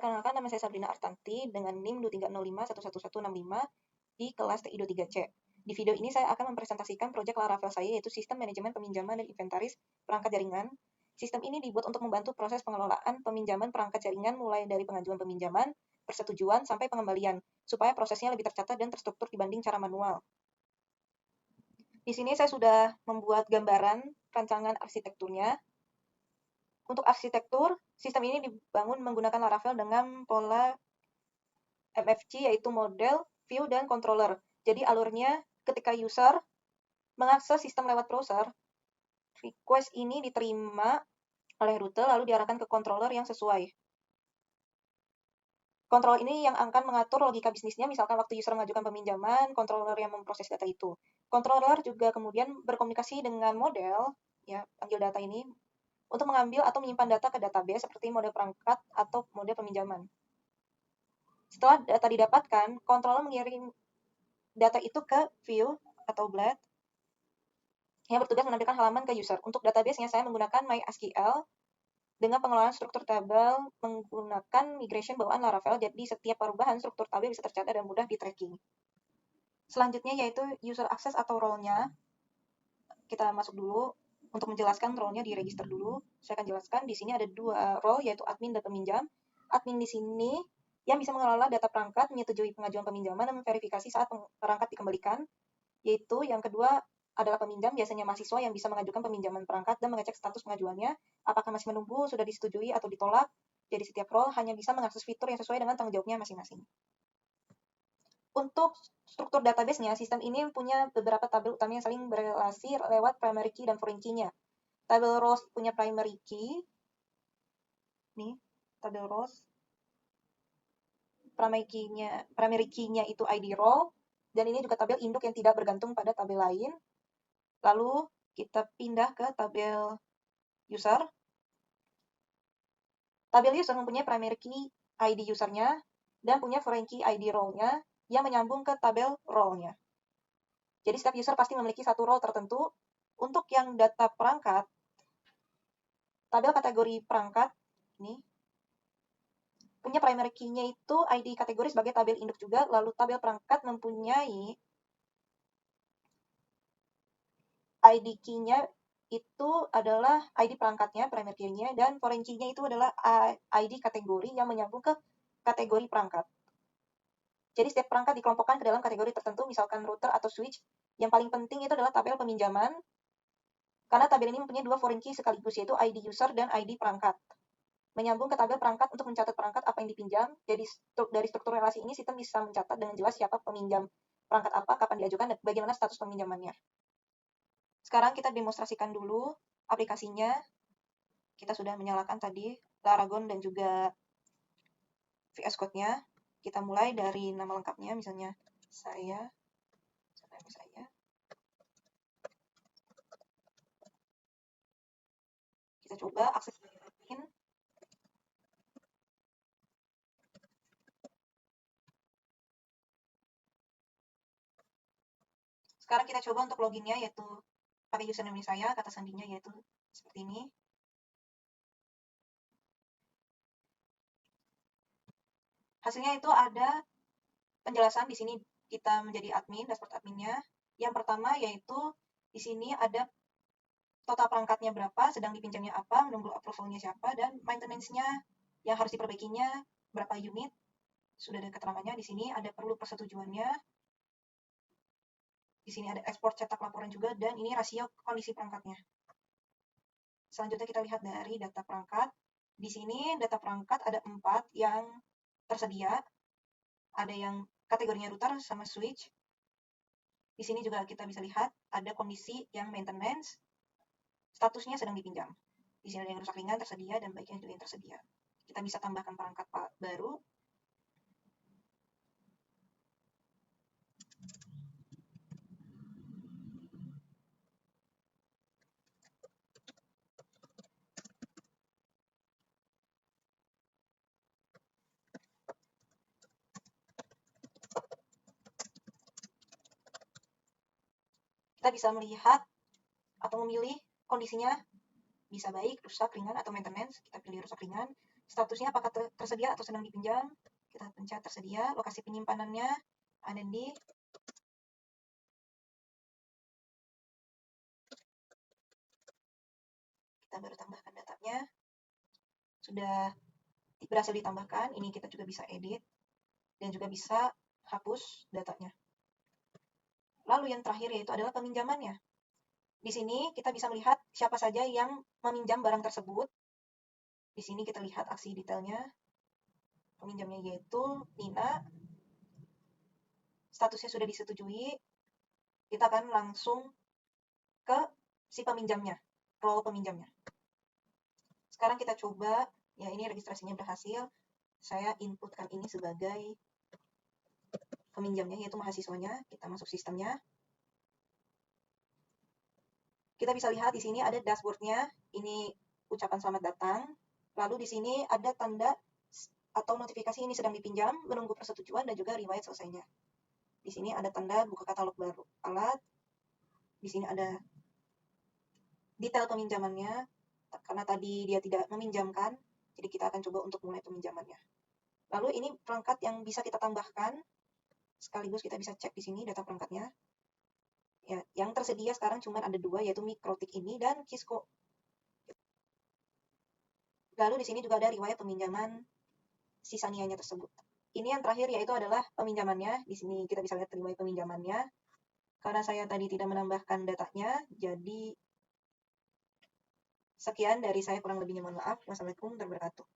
Perkenalkan, nama saya Sabrina Artanti dengan NIM 2305111165 di kelas TI 23C. Di video ini saya akan mempresentasikan proyek Laravel saya, yaitu Sistem Manajemen Peminjaman dan Inventaris Perangkat Jaringan. Sistem ini dibuat untuk membantu proses pengelolaan peminjaman perangkat jaringan mulai dari pengajuan peminjaman, persetujuan, sampai pengembalian, supaya prosesnya lebih tercatat dan terstruktur dibanding cara manual. Di sini saya sudah membuat gambaran rancangan arsitekturnya. Untuk arsitektur, sistem ini dibangun menggunakan Laravel dengan pola MFG, yaitu model, view, dan controller. Jadi alurnya ketika user mengakses sistem lewat browser, request ini diterima oleh rute lalu diarahkan ke controller yang sesuai. Kontrol ini yang akan mengatur logika bisnisnya, misalkan waktu user mengajukan peminjaman, controller yang memproses data itu. Controller juga kemudian berkomunikasi dengan model, ya, panggil data ini, untuk mengambil atau menyimpan data ke database seperti model perangkat atau model peminjaman. Setelah data didapatkan, controller mengirim data itu ke view atau blade yang bertugas menampilkan halaman ke user. Untuk database-nya saya menggunakan MySQL dengan pengelolaan struktur tabel menggunakan migration bawaan Laravel, jadi setiap perubahan struktur tabel bisa tercatat dan mudah di-tracking. Selanjutnya yaitu user access atau role-nya. Kita masuk dulu. Untuk menjelaskan role-nya di register dulu. Saya akan jelaskan di sini ada dua role, yaitu admin dan peminjam. Admin di sini yang bisa mengelola data perangkat, menyetujui pengajuan peminjaman, dan memverifikasi saat perangkat dikembalikan. Yaitu yang kedua adalah peminjam, biasanya mahasiswa yang bisa mengajukan peminjaman perangkat dan mengecek status pengajuannya, apakah masih menunggu, sudah disetujui, atau ditolak. Jadi setiap role hanya bisa mengakses fitur yang sesuai dengan tanggung jawabnya masing-masing. Untuk struktur database-nya, sistem ini punya beberapa tabel utama yang saling berelasi lewat primary key dan foreign key-nya. Tabel rows punya primary key. Nih, tabel rows. Primary key-nya itu ID role. Dan ini juga tabel induk yang tidak bergantung pada tabel lain. Lalu kita pindah ke tabel user. Tabel user mempunyai primary key ID usernya dan punya foreign key ID role-nya yang menyambung ke tabel role-nya. Jadi setiap user pasti memiliki satu role tertentu. Untuk yang data perangkat, tabel kategori perangkat ini punya primary key-nya itu ID kategori sebagai tabel induk juga, lalu tabel perangkat mempunyai ID key-nya itu adalah ID perangkatnya, primary key-nya, dan foreign key-nya itu adalah ID kategori yang menyambung ke kategori perangkat. Jadi setiap perangkat dikelompokkan ke dalam kategori tertentu, misalkan router atau switch. Yang paling penting itu adalah tabel peminjaman, karena tabel ini mempunyai dua foreign key sekaligus, yaitu ID user dan ID perangkat. Menyambung ke tabel perangkat untuk mencatat perangkat apa yang dipinjam. Jadi dari struktur relasi ini, sistem bisa mencatat dengan jelas siapa peminjam perangkat apa, kapan diajukan, dan bagaimana status peminjamannya. Sekarang kita demonstrasikan dulu aplikasinya. Kita sudah menyalakan tadi Laragon dan juga VS Code-nya. Kita mulai dari nama lengkapnya, misalnya saya. Kita coba akses sebagai admin. Sekarang kita coba untuk loginnya, yaitu pakai username saya, kata sandinya yaitu seperti ini. Hasilnya itu ada penjelasan di sini kita menjadi admin, dashboard adminnya. Yang pertama yaitu di sini ada total perangkatnya berapa, sedang dipinjamnya apa, menunggu approval-nya siapa, dan maintenance-nya yang harus diperbaikinya berapa unit. Sudah ada keterangannya di sini, ada perlu persetujuannya. Di sini ada ekspor cetak laporan juga, dan ini rasio kondisi perangkatnya. Selanjutnya kita lihat dari data perangkat. Di sini data perangkat ada 4 yang tersedia. Ada yang kategorinya router sama switch. Di sini juga kita bisa lihat ada kondisi yang maintenance, statusnya sedang dipinjam. Di sini ada yang rusak ringan tersedia dan baiknya juga yang tersedia. Kita bisa tambahkan perangkat baru. Kita bisa melihat atau memilih kondisinya bisa baik, rusak, ringan, atau maintenance. Kita pilih rusak ringan. statusnya apakah tersedia atau sedang dipinjam. Kita pencet tersedia, lokasi penyimpanannya ada di kita baru tambahkan datanya. Sudah berhasil ditambahkan, ini kita juga bisa edit dan juga bisa hapus datanya. Lalu yang terakhir yaitu adalah peminjamannya. Di sini kita bisa melihat siapa saja yang meminjam barang tersebut. Di sini kita lihat aksi detailnya. Peminjamnya yaitu Nina. Statusnya sudah disetujui. Kita akan langsung ke si peminjamnya, role peminjamnya. Sekarang kita coba, ya ini registrasinya berhasil. Saya inputkan ini sebagai peminjamnya, yaitu mahasiswanya. Kita masuk sistemnya. Kita bisa lihat di sini ada dashboardnya. Ini ucapan selamat datang. Lalu di sini ada tanda atau notifikasi ini sedang dipinjam, menunggu persetujuan, dan juga riwayat selesainya. Di sini ada tanda buka katalog baru alat. Di sini ada detail peminjamannya, karena tadi dia tidak meminjamkan, jadi kita akan coba untuk mulai peminjamannya. Lalu ini perangkat yang bisa kita tambahkan, sekaligus kita bisa cek di sini data perangkatnya. Ya, yang tersedia sekarang cuma ada 2, yaitu Mikrotik ini dan Kisco. Lalu di sini juga ada riwayat peminjaman sisanianya tersebut. Ini yang terakhir yaitu adalah peminjamannya. Di sini kita bisa lihat riwayat peminjamannya. Karena saya tadi tidak menambahkan datanya, jadi sekian dari saya, kurang lebihnya mohon maaf. Wassalamualaikum warahmatullahi wabarakatuh.